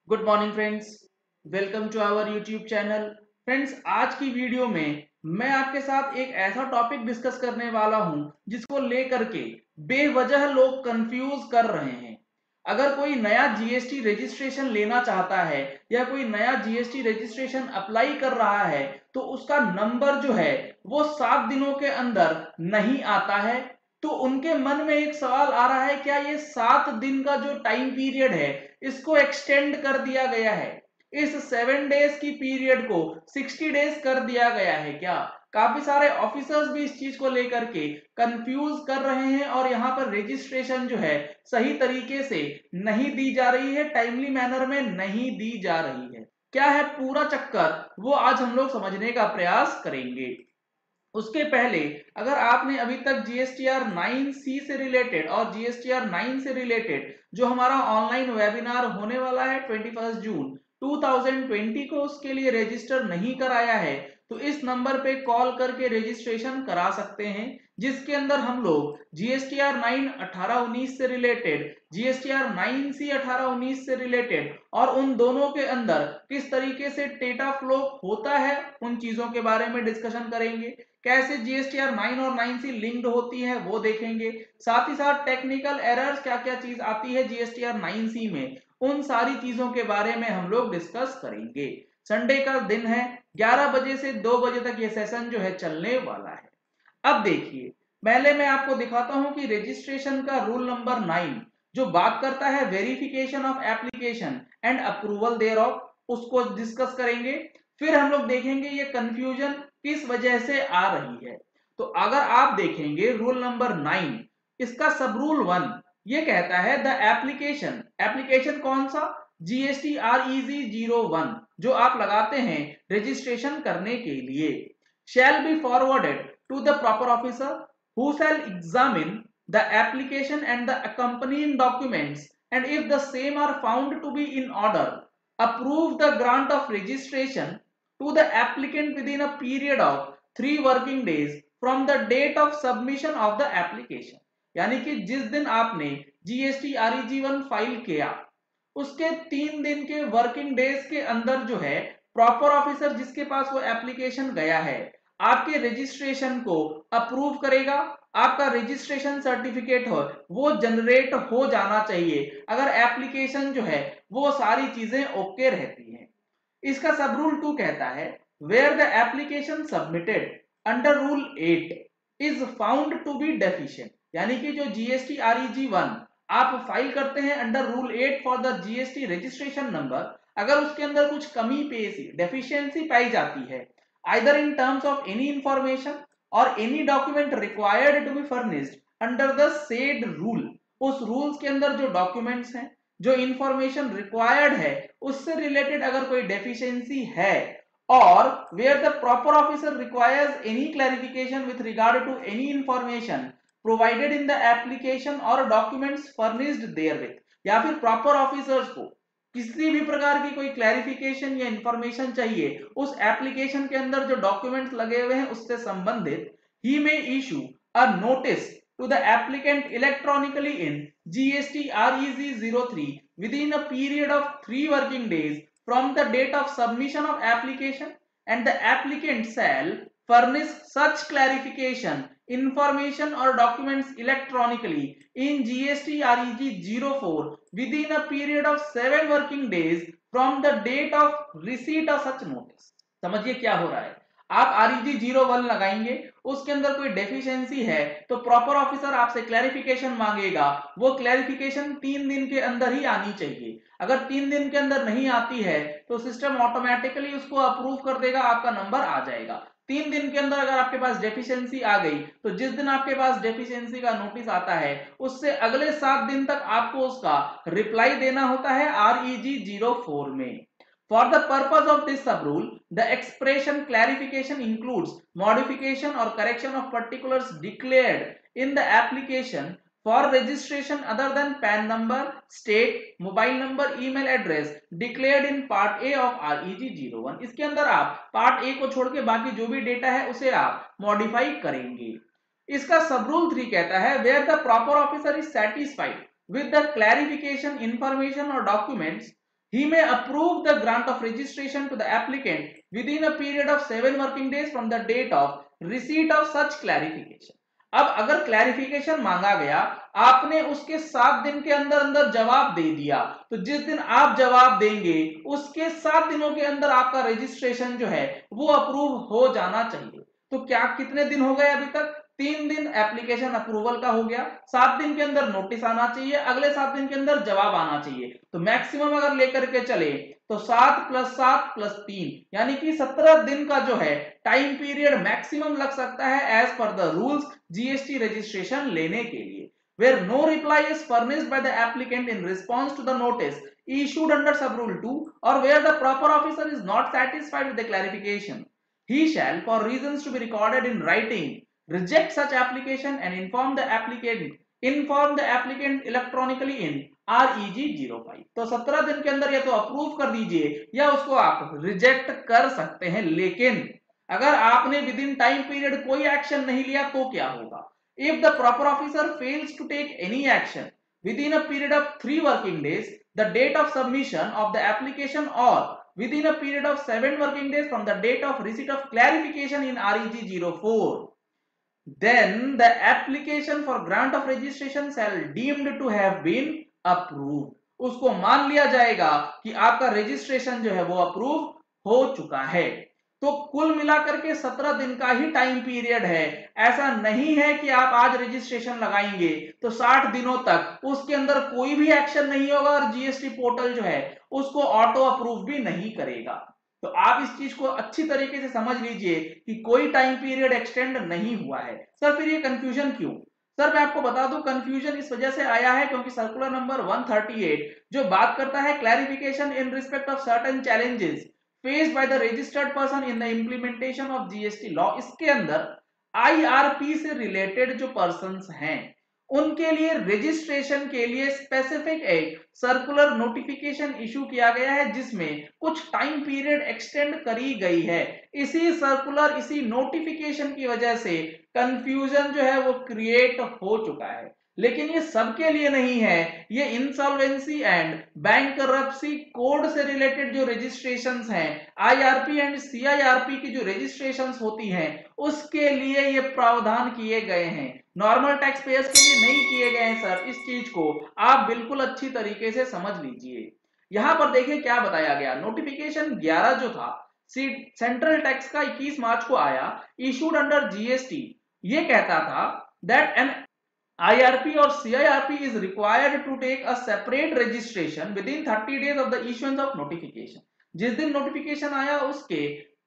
Good morning friends, welcome to our YouTube channel. Friends, आज की video में मैं आपके साथ एक ऐसा टॉपिक डिस्कस करने वाला हूं जिसको लेकर के बेवजह लोग कंफ्यूज कर रहे हैं। अगर कोई नया जीएसटी रजिस्ट्रेशन लेना चाहता है या कोई नया जीएसटी रजिस्ट्रेशन अप्लाई कर रहा है तो उसका नंबर जो है वो 7 दिनों के अंदर नहीं आता है, तो उनके मन में एक सवाल आ रहा है, क्या ये 7 दिन का जो टाइम पीरियड है इसको एक्सटेंड कर दिया गया है, इस 7 डेज की पीरियड को 60 डेज कर दिया गया है क्या? काफी सारे ऑफिसर्स भी इस चीज को लेकर के कंफ्यूज कर रहे हैं और यहाँ पर रजिस्ट्रेशन जो है सही तरीके से नहीं दी जा रही है, टाइमली मैनर में नहीं दी जा रही है। क्या है पूरा चक्कर, वो आज हम लोग समझने का प्रयास करेंगे। उसके पहले अगर आपने अभी तक जीएसटीआर 9C से रिलेटेड और जीएसटीआर 9 से रिलेटेड जो हमारा ऑनलाइन वेबिनार होने वाला है 21 जून 2020 को, उसके लिए रजिस्टर नहीं कराया है तो इस नंबर पे कॉल करके रजिस्ट्रेशन करा सकते हैं, जिसके अंदर हम लोग जीएसटीआर 9 18-19 से रिलेटेड, जीएसटीआर 9C 18-19 से रिलेटेड और उन दोनों के अंदर किस तरीके से डेटा फ्लो होता है उन चीजों के बारे में डिस्कशन करेंगे। कैसे जीएसटीआर 9 और 9C लिंक्ड होती है वो देखेंगे। साथ ही साथ टेक्निकल एरर्स क्या क्या चीज आती है जीएसटीआर 9C में, उन सारी चीजों के बारे में हम लोग डिस्कस करेंगे। संडे का दिन है, 11 बजे से 2 बजे तक ये सेशन जो है चलने वाला है। अब देखिए, पहले मैं आपको दिखाता हूं कि रजिस्ट्रेशन का रूल नंबर 9 जो बात करता है verification of application and approval thereof, उसको डिस्कस करेंगे। फिर हम लोग देखेंगे ये कंफ्यूजन किस वजह से आ रही है। तो अगर आप देखेंगे रूल नंबर 9, इसका सब रूल 1 ये कहता है द एप्लीकेशन, एप्लीकेशन कौन सा? जीएसटी REG 01 जो आप लगाते हैं रजिस्ट्रेशन करने के लिए, shall be forwarded to the proper officer who shall examine the application and the accompanying documents, and if the same are found to be in order, approve the grant of registration to the applicant within a period of 3 working days from the date of submission of the application। यानी कि जिस दिन आपने GST REG 1 file किया उसके 3 दिन के working days के अंदर जो है प्रॉपर ऑफिसर जिसके पास वो एप्लीकेशन गया है आपके रजिस्ट्रेशन को अप्रूव करेगा। आपका रजिस्ट्रेशन सर्टिफिकेट हो वो जनरेट हो जाना चाहिए अगर एप्लीकेशन जो है वो सारी चीजें ओके रहती हैं। इसका सब रूल 2 कहता है where the application submitted under rule 8 is found to be deficient, यानी कि जो जीएसटी REG 1 आप फाइल करते हैं under rule 8 for the GST registration number, अगर उसके अंदर कुछ कमी पेशी डेफिशिएंसी पाई जाती है either in terms of any information or any document required to be furnished under the said rule, उस रूल्स के अंदर जो डॉक्यूमेंट्स हैं जो इंफॉर्मेशन रिक्वायर्ड है उससे रिलेटेड अगर कोई डेफिशिएंसी है और where the proper officer requires any clarification with regard to any information provided in the application or documents furnished therewith, या फिर प्रॉपर ऑफिसर्स को किसी भी प्रकार की कोई क्लैरिफिकेशन या इंफॉर्मेशन चाहिए उस एप्लीकेशन के अंदर जो डॉक्यूमेंट्स लगे हुए हैं उससे संबंधित, he may issue a notice to the applicant electronically in GST REG 03 within a period of 3 working days from the date of submission of application, and the applicant shall furnish such clarification information or documents electronically in GST REG 04 within a period of 7 working days from the date of receipt of such notice। समझिए क्या हो रहा है, आप REG 01 लगाएंगे, उसके अंदर कोई डेफिशिएंसी है तो प्रॉपर ऑफिसर आपसे क्लैरिफिकेशन मांगेगा, वो क्लैरिफिकेशन 3 दिन के अंदर ही आनी चाहिए। अगर 3 दिन के अंदर नहीं आती है तो सिस्टम ऑटोमेटिकली उसको अप्रूव कर देगा, आपका नंबर आ जाएगा। 3 दिन के अंदर अगर आपके पास डेफिशिएंसी आ गई तो जिस दिन आपके पास डेफिशिएंसी का नोटिस आता है उससे अगले 7 दिन तक आपको उसका रिप्लाई देना होता है REG 04 में। For the purpose of this sub-rule, the expression clarification includes modification or correction of particulars declared in the application for registration other than PAN number, state, mobile number, email address declared in Part A of REG 01। इसके अंदर आप Part A को छोड़ के बाकी जो भी data है उसे आप मॉडिफाई करेंगे। इसका सब रूल 3 कहता है where the proper officer is satisfied with the clarification, information or documents he may approve the grant of registration to the applicant within a period of 7 working days from the date of receipt of such clarification. अब अगर clarification मांगा गया, आपने उसके 7 दिन के अंदर अंदर जवाब दे दिया, तो जिस दिन आप जवाब देंगे उसके 7 दिनों के अंदर आपका रजिस्ट्रेशन जो है वो अप्रूव हो जाना चाहिए। तो क्या कितने दिन हो गए अभी तक? 3 दिन एप्लीकेशन अप्रूवल का हो गया, 7 दिन के अंदर नोटिस आना चाहिए, अगले 7 दिन के अंदर जवाब आना चाहिए। तो मैक्सिमम अगर लेकर के चले तो 7 + 7 + 3 यानी कि 17 दिन का जो है टाइम पीरियड मैक्सिमम लग सकता है as per the rules GST registration लेने के लिए। Where no reply is furnished by the applicant in response to the notice issued under sub-rule 2, or where the proper officer is not satisfied with the clarification, he shall, for reasons to be recorded in writing, reject such application and inform the applicant electronically in REG 05। तो 17 दिन के अंदर या तो approve कर दीजिए या उसको आप रिजेक्ट कर सकते हैं। लेकिन अगर आपने विद इन टाइम पीरियड कोई एक्शन नहीं लिया तो क्या होगा? If the proper officer fails to take any action within a period of 3 working days, the date of submission of the application, or within a period of 7 working days from the date of receipt of clarification in REG 04, then the application for grant of registration shall deemed to have been approved। उसको मान लिया जाएगा कि आपका registration जो है वो approve हो चुका है। तो कुल मिलाकर के 17 दिन का ही टाइम पीरियड है। ऐसा नहीं है कि आप आज रजिस्ट्रेशन लगाएंगे तो 60 दिनों तक उसके अंदर कोई भी एक्शन नहीं होगा और जीएसटी पोर्टल जो है उसको ऑटो अप्रूव भी नहीं करेगा। तो आप इस चीज को अच्छी तरीके से समझ लीजिए कि कोई टाइम पीरियड एक्सटेंड नहीं हुआ है। सर फिर ये कंफ्यूजन क्यों? सर मैं आपको बता दूं, कंफ्यूजन इस वजह से आया है क्योंकि सर्कुलर नंबर 138 जो बात करता है clarification in respect of certain challenges faced by the registered person in the implementation of GST law, इसके अंदर IRP से रिलेटेड जो पर्सन्स हैं उनके लिए रजिस्ट्रेशन के लिए स्पेसिफिक एक सर्कुलर नोटिफिकेशन इशू किया गया है जिसमें कुछ टाइम पीरियड एक्सटेंड करी गई है। इसी सर्कुलर, इसी नोटिफिकेशन की वजह से कंफ्यूजन जो है वो क्रिएट हो चुका है। लेकिन ये सबके लिए नहीं है, ये इंसॉल्वेंसी एंड बैंकरप्सी कोड से रिलेटेड जो रजिस्ट्रेशंस हैं, आईआरपी एंड सीआईआरपी की जो रजिस्ट्रेशंस होती हैं उसके लिए ये प्रावधान किए गए हैं। नॉर्मल टैक्स पेयर्स के लिए नहीं किए गए हैं सर। इस चीज को आप बिल्कुल अच्छी तरीके से समझ लीजिए। यहां पर देखिए क्या बताया गया। नोटिफिकेशन 11 जो था सेंट्रल टैक्स का 21 मार्च को आया, इशूड अंडर जीएसटी। ये कहता था that an IRP or CIRP is required to take a separate registration within 30 days of the issuance of notification। जिस दिन नोटिफिकेशन आया उसके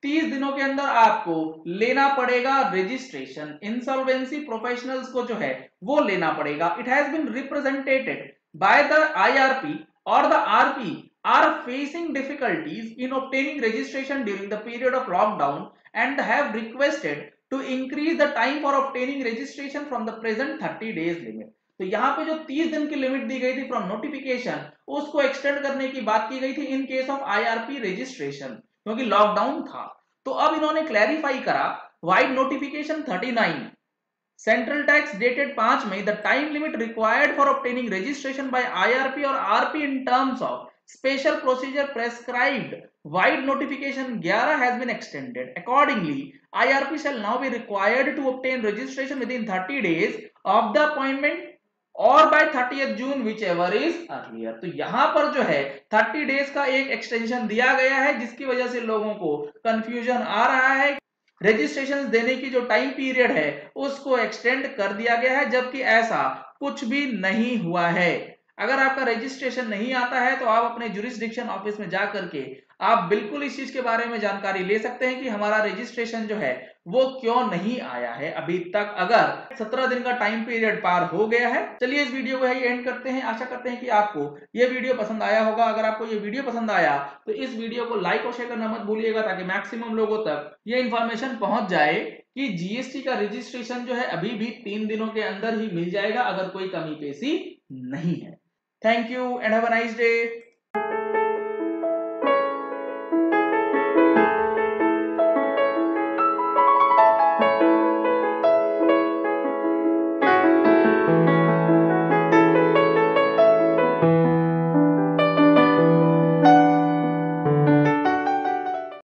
30 दिनों के अंदर आपको लेना पड़ेगा रजिस्ट्रेशन। इंसॉल्वेंसी प्रोफेशनल्स को जो है वो लेना पड़ेगा। It has been represented by the IRP or the RP are facing difficulties in obtaining registration during the period of lockdown and have requested to increase the time for obtaining registration from the present 30 days limit। तो यहाँ पे जो 30 दिन की limit दी गई थी from notification उसको extend करने की बात की गई थी in case of IRP registration क्योंकि लॉकडाउन था। तो अब इन्होंने क्लैरिफाई करा vide notification 39 central tax dated 5 May the time limit required for obtaining registration by IRP और RP in terms of special procedure prescribed wide notification 11 has been extended। Accordingly, IRP shall now be required to obtain registration within 30 days of the appointment or by 30th June whichever is earlier। तो यहां पर जो है 30 days का एक extension दिया गया है जिसकी वजह से लोगों को कंफ्यूजन आ रहा है। रजिस्ट्रेशन देने की जो टाइम पीरियड है उसको एक्सटेंड कर दिया गया है, जबकि ऐसा कुछ भी नहीं हुआ है। अगर आपका रजिस्ट्रेशन नहीं आता है तो आप अपने जुरिस्डिक्शन ऑफिस में जा करके आप बिल्कुल इस चीज के बारे में जानकारी ले सकते हैं कि हमारा रजिस्ट्रेशन जो है वो क्यों नहीं आया है अभी तक, अगर 17 दिन का टाइम पीरियड पार हो गया है। चलिए इस वीडियो को यही एंड करते हैं। आशा करते हैं कि आपको ये वीडियो पसंद आया होगा। अगर आपको ये वीडियो पसंद आया तो इस वीडियो को लाइक और शेयर करना मत भूलिएगा ताकि मैक्सिमम लोगों तक ये इंफॉर्मेशन पहुंच जाए कि जीएसटी का रजिस्ट्रेशन जो है अभी भी 3 दिनों के अंदर ही मिल जाएगा अगर कोई कमी पेशी नहीं है। Thank you and have a nice day।